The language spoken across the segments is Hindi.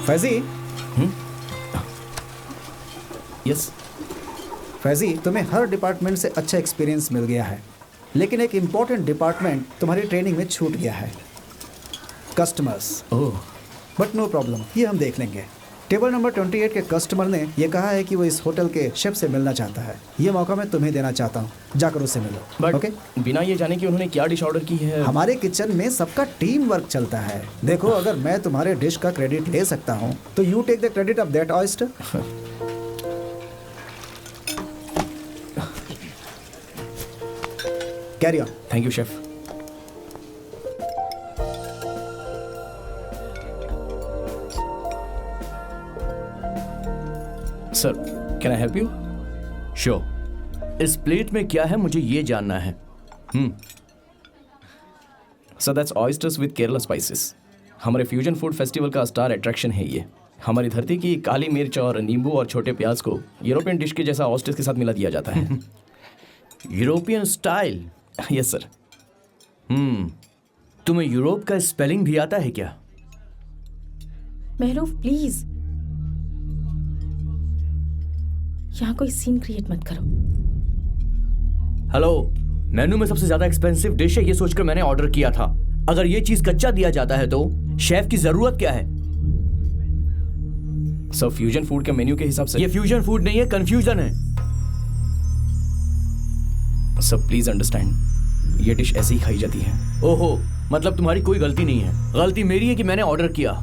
फैजी। यस। फैजी, तुम्हें हर डिपार्टमेंट से अच्छा एक्सपीरियंस मिल गया है, लेकिन एक इम्पॉर्टेंट डिपार्टमेंट तुम्हारी ट्रेनिंग में छूट गया है, customers. Oh, but no problem, ये हम देख लेंगे। टेबल नंबर 28 के कस्टमर ने ये कहा है कि वो इस होटल के शेफ से मिलना चाहता है। ये मौका मैं तुम्हें देना चाहता हूँ, जाकर उससे मिलो। But okay? बिना ये जाने कि उन्होंने क्या डिश ऑर्डर की है। हमारे किचन में सबका टीम वर्क चलता है। देखो, अगर मैं तुम्हारे डिश का क्रेडिट ले सकता हूँ तो you take the credit of that oyster. Carry on. Thank you chef. Sir, can I help you? Sure. इस प्लेट में क्या है मुझे ये जानना है। Sir, that's oysters with Kerala spices. हमारे फ्यूजन फूड फेस्टिवल का स्टार अट्रैक्शन है ये। हमारी धरती की काली मिर्च और नींबू और छोटे प्याज को यूरोपियन डिश के जैसा ऑयस्टर्स के साथ मिला दिया जाता है। European style? Yes sir. तुम्हें यूरोप का स्पेलिंग भी आता है क्या? महरूफ प्लीज, यहाँ कोई सीन क्रिएट मत करो। हेलो, मेनू में सबसे ज्यादा एक्सपेंसिव डिश है ये सोचकर मैंने ऑर्डर किया था। अगर ये चीज कच्चा दिया जाता है तो शेफ की जरूरत क्या है? सर, फ्यूजन फूड के मेन्यू के हिसाब से ये फ्यूजन फूड नहीं है, कंफ्यूजन है। सर प्लीज अंडरस्टैंड, ये डिश ऐसे ही खाई जाती है। ओहो, मतलब तुम्हारी कोई गलती नहीं है। गलती मेरी है कि मैंने ऑर्डर किया।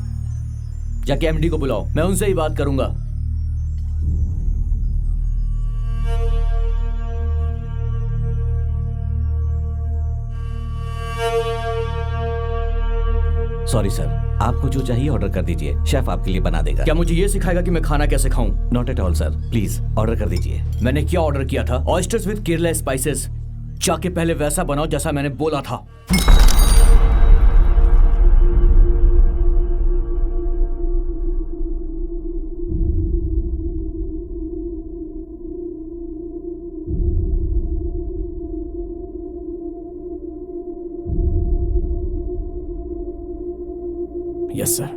जाके एमडी को बुलाओ, मैं उनसे ही बात करूंगा। सॉरी सर, आपको जो चाहिए ऑर्डर कर दीजिए, शेफ आपके लिए बना देगा। क्या मुझे ये सिखाएगा कि मैं खाना कैसे खाऊं? Not at all sir, please order कर दीजिए। मैंने क्या ऑर्डर किया था? Oysters with Kerala spices. जाके पहले वैसा बनाओ जैसा मैंने बोला था। Yes sir.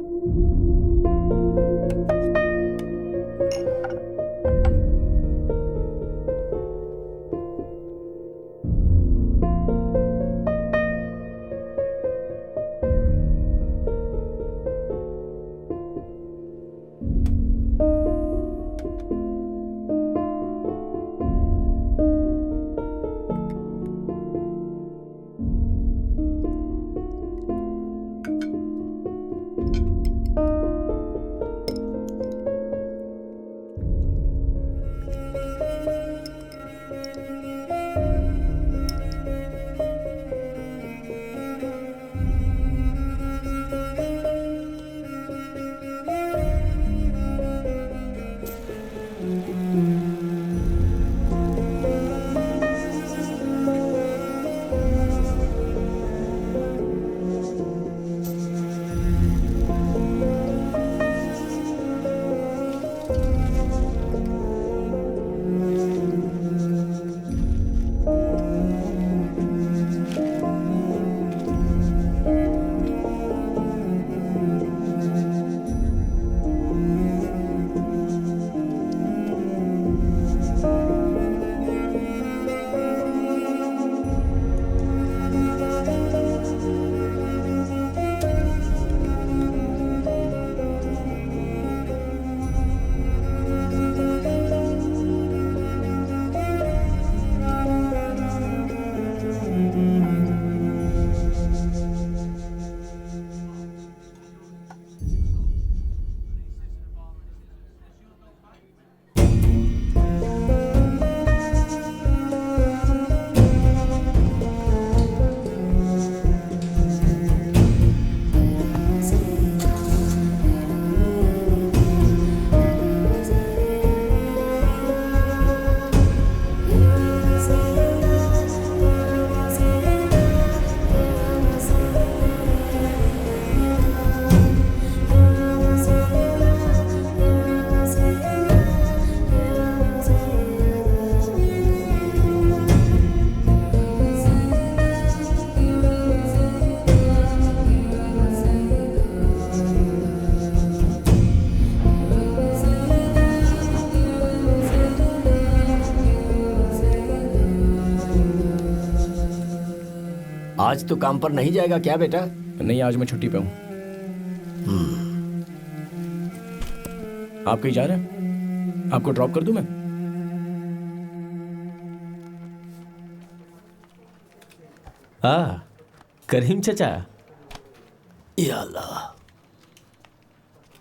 आज तो काम पर नहीं जाएगा क्या बेटा? नहीं, आज मैं छुट्टी पे हूँ। आप कहीं जा रहे हैं? आपको ड्रॉप कर दूं मैं? करीम चचा। या अल्लाह,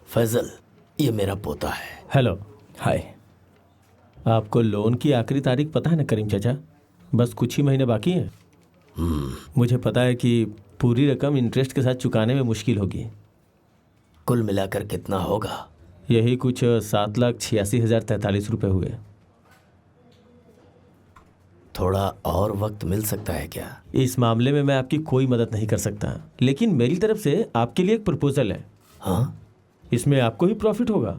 फैजल, ये मेरा पोता है। हेलो। हाय। आपको लोन की आखिरी तारीख पता है ना करीम चचा? बस कुछ ही महीने बाकी हैं। मुझे पता है कि पूरी रकम इंटरेस्ट के साथ चुकाने में मुश्किल होगी। कुल मिलाकर कितना होगा? यही कुछ 7,86,043 रुपये हुए। थोड़ा और वक्त मिल सकता है क्या? इस मामले में मैं आपकी कोई मदद नहीं कर सकता, लेकिन मेरी तरफ से आपके लिए एक प्रपोजल है। हाँ? इसमें आपको ही प्रॉफिट होगा।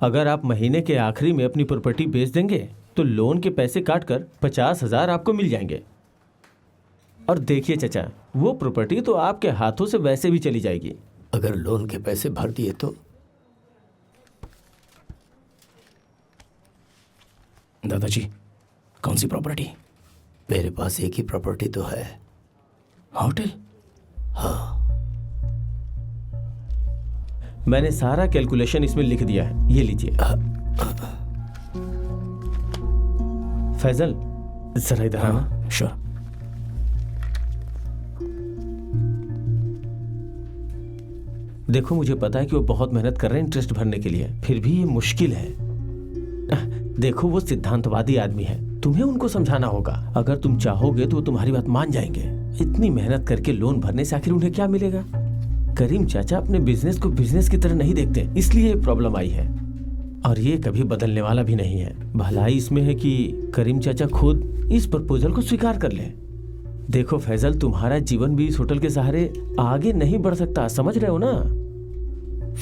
अगर आप महीने के आखिरी में अपनी प्रॉपर्टी बेच देंगे तो लोन के पैसे काटकर 50,000 आपको मिल जाएंगे। और देखिए चचा, वो प्रॉपर्टी तो आपके हाथों से वैसे भी चली जाएगी। अगर लोन के पैसे भर दिए तो? दादाजी, कौन सी प्रॉपर्टी? मेरे पास एक ही प्रॉपर्टी तो है। होटल? हाँ। मैंने सारा कैलकुलेशन इसमें लिख दिया है, ये लीजिए। फैजल, जरा इधर आना। श्योर। देखो, मुझे पता है कि वो बहुत मेहनत कर रहे हैं इंटरेस्ट भरने के लिए, फिर भी ये मुश्किल है। देखो, वो सिद्धांतवादी आदमी है, तुम्हें उनको समझाना होगा। अगर तुम चाहोगे तो वो तुम्हारी बात मान जाएंगे। इतनी मेहनत करके लोन भरने से आखिर उन्हें क्या मिलेगा? करीम चाचा अपने बिजनेस को बिजनेस की तरह नहीं देखते, इसलिए प्रॉब्लम आई है। और ये कभी बदलने वाला भी नहीं है। भलाई इसमें है कि करीम चाचा खुद इस प्रपोजल को स्वीकार कर ले। देखो फैजल, तुम्हारा जीवन भी इस होटल के सहारे आगे नहीं बढ़ सकता, समझ रहे हो ना?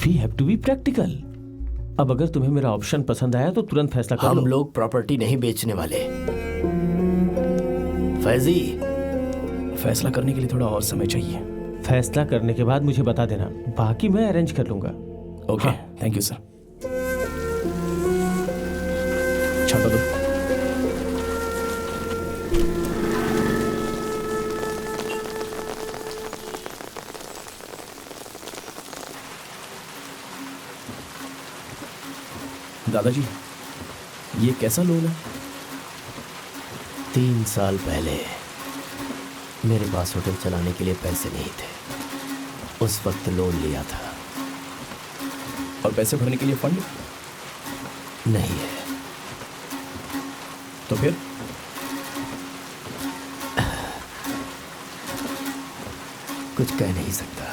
We have to be practical. अब अगर तुम्हें मेरा ऑप्शन पसंद आया तो तुरंत फैसला कर लो। हम लोग प्रॉपर्टी नहीं बेचने वाले। फैजी, फैसला करने के लिए थोड़ा और समय चाहिए। फैसला करने के बाद मुझे बता देना, बाकी मैं अरेंज कर लूंगा। Okay, thank you sir. छाता दो। दादाजी, ये कैसा लोन है? 3 साल पहले मेरे पास होटल चलाने के लिए पैसे नहीं थे। उस वक्त लोन लिया था। और पैसे भरने के लिए फंड नहीं है। तो फिर? कुछ कह नहीं सकता।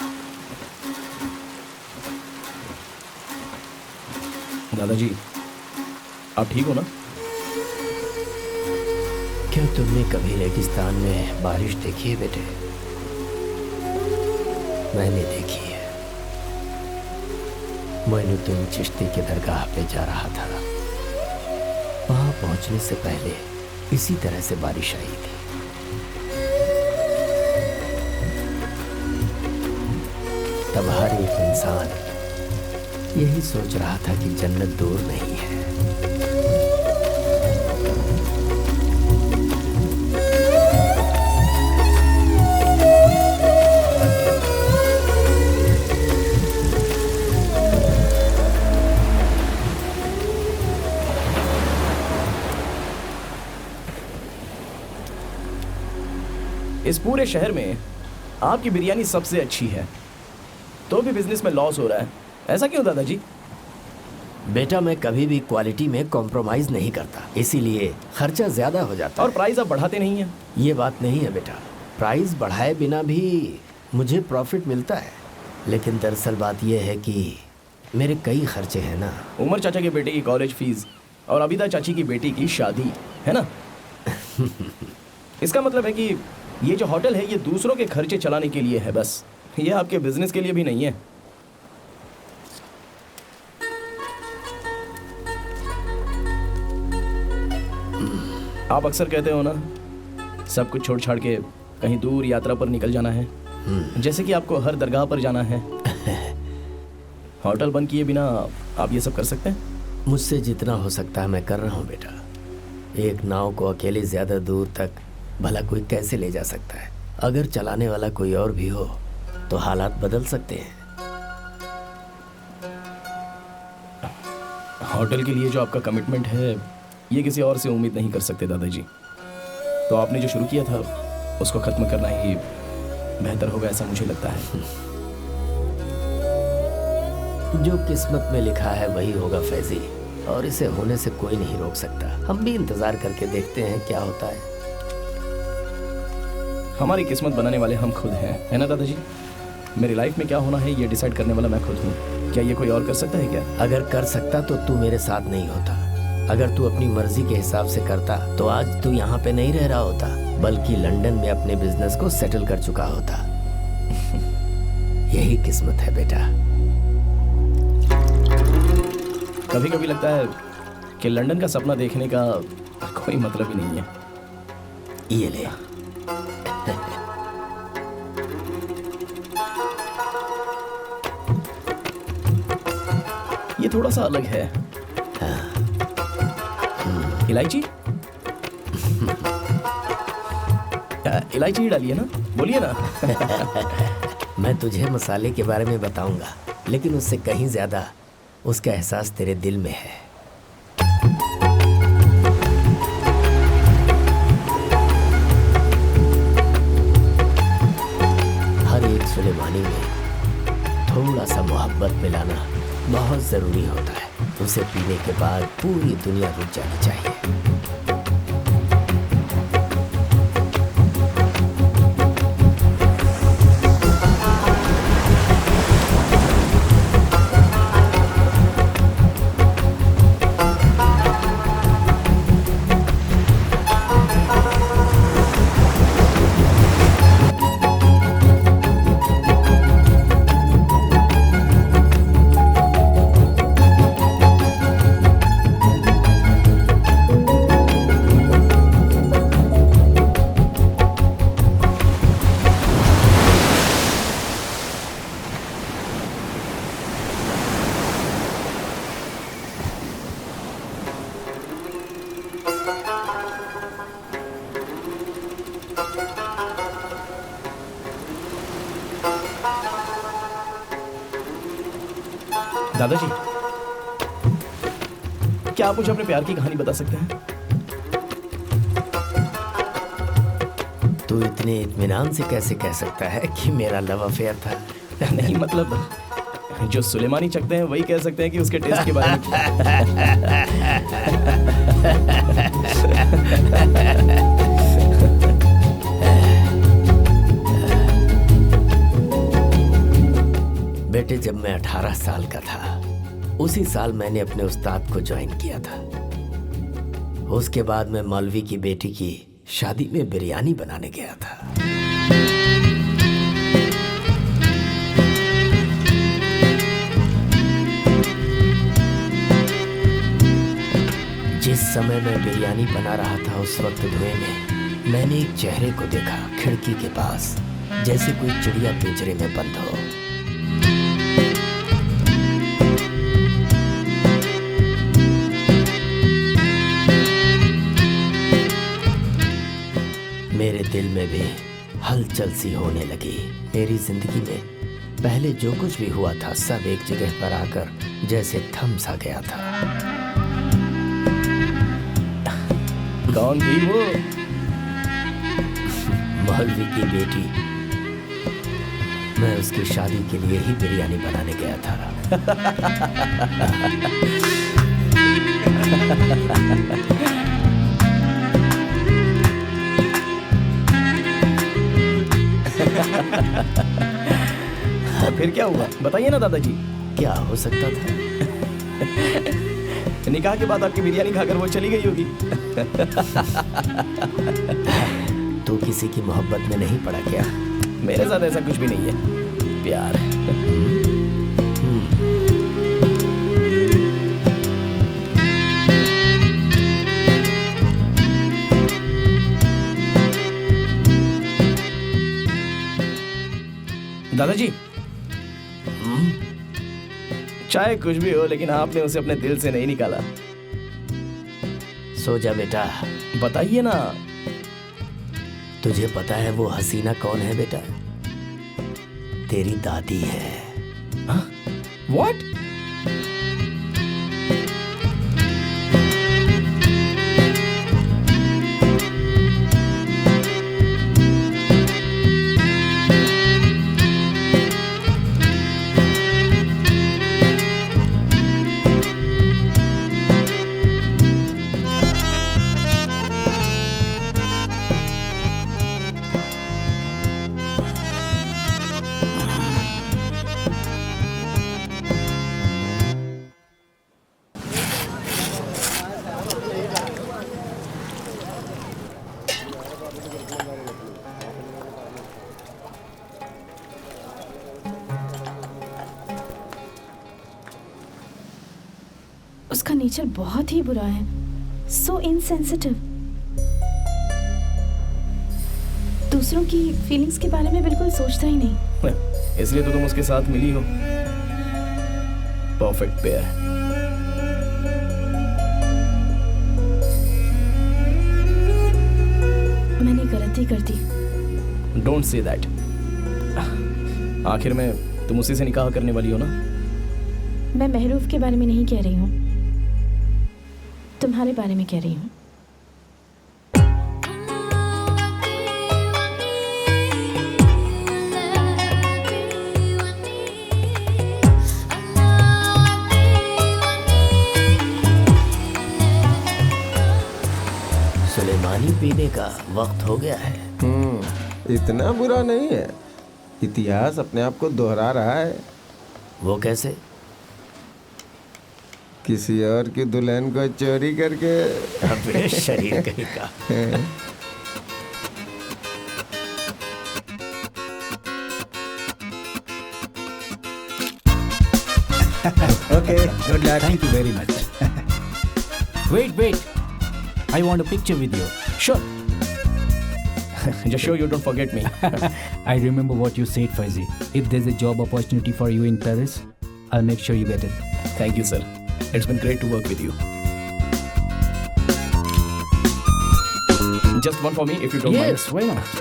दादाजी, आप ठीक हो ना? क्या तुमने कभी रेगिस्तान में बारिश देखी है बेटे? मैंने देखी है। मोइनुद्दीन चिश्ती के दरगाह पे जा रहा था। वहां पहुंचने से पहले इसी तरह से बारिश आई थी। तब हर एक इंसान यही सोच रहा था कि जन्नत दूर नहीं है। इस पूरे शहर में आपकी बिरयानी सबसे अच्छी है, तो भी बिजनेस में लॉस हो रहा है। ऐसा क्यों दादाजी? बेटा, मैं कभी भी क्वालिटी में कॉम्प्रोमाइज नहीं करता, इसीलिए खर्चा ज्यादा हो जाता और है। प्राइस आप बढ़ाते नहीं हैं। ये बात नहीं है बेटा, प्राइस बढ़ाए बिना भी मुझे प्रॉफिट मिलता है। लेकिन दरअसल बात यह है कि मेरे कई खर्चे हैं ना। उमर चाचा के बेटे की कॉलेज फीस और अबिदा चाची की बेटी की शादी है ना। इसका मतलब है कि ये जो होटल है ये दूसरों के खर्चे चलाने के लिए है, बस। ये आपके बिजनेस के लिए भी नहीं है। आप अक्सर कहते हो ना, सब कुछ छोड़ छाड़ के कहीं दूर यात्रा पर निकल जाना है, जैसे कि आपको हर दरगाह पर जाना है। होटल बंद किए बिना आप ये सब कर सकते हैं? मुझसे जितना हो सकता है मैं कर रहा हूँ बेटा। एक नाव को अकेले ज्यादा दूर तक भला कोई कैसे ले जा सकता है? अगर चलाने वाला कोई और भी हो तो हालात बदल सकते हैं। होटल के लिए जो आपका कमिटमेंट है ये किसी और से उम्मीद नहीं कर सकते दादाजी। तो आपने जो शुरू किया था उसको खत्म करना ही बेहतर होगा ऐसा मुझे लगता है। जो किस्मत में लिखा है वही होगा फैजी, और इसे होने से कोई नहीं रोक सकता। हम भी इंतजार करके देखते हैं क्या होता है। हमारी किस्मत बनाने वाले हम खुद हैं, है ना दादाजी? मेरी लाइफ में क्या होना है ये डिसाइड करने वाला मैं खुद हूँ। क्या ये कोई और कर सकता है क्या? अगर कर सकता तो तू मेरे साथ नहीं होता। अगर तू अपनी मर्जी के हिसाब से करता तो आज तू यहाँ पे नहीं रह रहा होता, बल्कि लंदन में अपने बिजनेस को सेटल कर चुका होता। यही किस्मत है बेटा। कभी कभी लगता है कि लंदन का सपना देखने का कोई मतलब ही नहीं है। ये ले। ये थोड़ा सा अलग है। इलायची इलायची ही डालिए ना, बोलिए ना। मैं तुझे मसाले के बारे में बताऊंगा, लेकिन उससे कहीं ज्यादा उसका एहसास तेरे दिल में है। हर एक सुलेमानी में थोड़ा सा मोहब्बत मिलाना बहुत जरूरी होता है। उसे पीने के बाद पूरी दुनिया रुक जानी चाहिए। दादाजी, क्या आप मुझे अपने प्यार की कहानी बता सकते हैं? तू इतने इत्मीनान से कैसे कह सकता है कि मेरा लव अफेयर था? नहीं मतलब जो सुलेमानी चखते हैं वही कह सकते हैं कि उसके टेस्ट के बारे में। बेटे, जब मैं 18 साल का था उसी साल मैंने अपने उस्ताद को ज्वाइन किया था। उसके बाद मैं मौलवी की बेटी की शादी में बिरयानी बनाने गया था। जिस समय मैं बिरयानी बना रहा था उस वक्त धुएं में मैंने एक चेहरे को देखा खिड़की के पास, जैसे कोई चिड़िया पिंजरे में बंद हो। मेरे दिल में भी हलचल सी होने लगी। मेरी जिंदगी में पहले जो कुछ भी हुआ था सब एक जगह पर आकर जैसे थम सा गया था। कौन थी वो? मौलवी की बेटी। मैं उसकी शादी के लिए ही बिरयानी बनाने गया था। फिर क्या हुआ बताइए ना दादाजी। क्या हो सकता था? निकाह के बाद आपकी बिरयानी खाकर वो चली गई होगी। तू किसी की मोहब्बत में नहीं पड़ा क्या? मेरे साथ ऐसा कुछ भी नहीं है, प्यार। दादाजी, चाहे कुछ भी हो लेकिन आपने उसे अपने दिल से नहीं निकाला। सो जा बेटा। बताइए ना। तुझे पता है वो हसीना कौन है बेटा? तेरी दादी है। व्हाट? उसका नेचर बहुत ही बुरा है, सो इनसेंसिटिव। दूसरों की फीलिंग्स के बारे में बिल्कुल सोचता ही नहीं। इसलिए तो तुम उसके साथ मिली हो। Perfect pair. मैंने गलती कर दी। Don't say that. आखिर में तुम उसी से निकाह करने वाली हो ना? मैं महरूफ के बारे में नहीं कह रही हूँ, तुम्हारे बारे में कह रही हूँ। सुलेमानी पीने का वक्त हो गया है। इतना बुरा नहीं है। इतिहास अपने आप को दोहरा रहा है। वो कैसे? किसी और की दुल्हन को चोरी करके। अबे शरीर कहीं का। Okay, good luck. Thank you very much. Wait. I want a picture with you. Sure. Just sure you don't forget me. I remember what you said, Faizi. If there's a job opportunity for you in Paris, I'll make sure you get it. Thank you, sir. It's been great to work with you. Just one for me, if you don't mind. Yes, why not?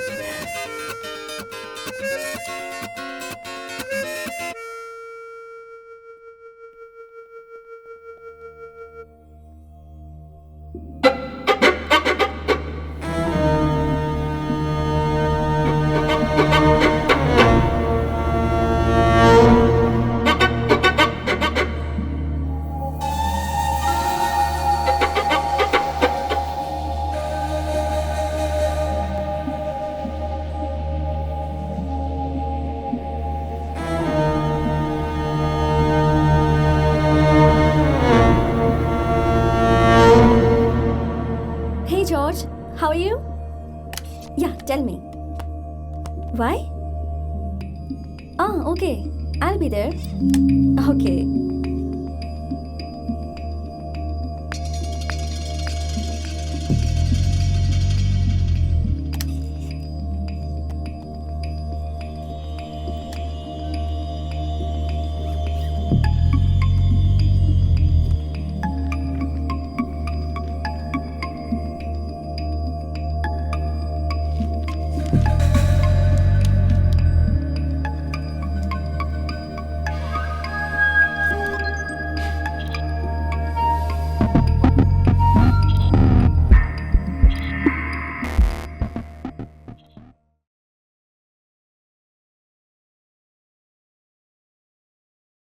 Hey George, how are you? Yeah, tell me. Why? Ah, okay. I'll be there. Okay.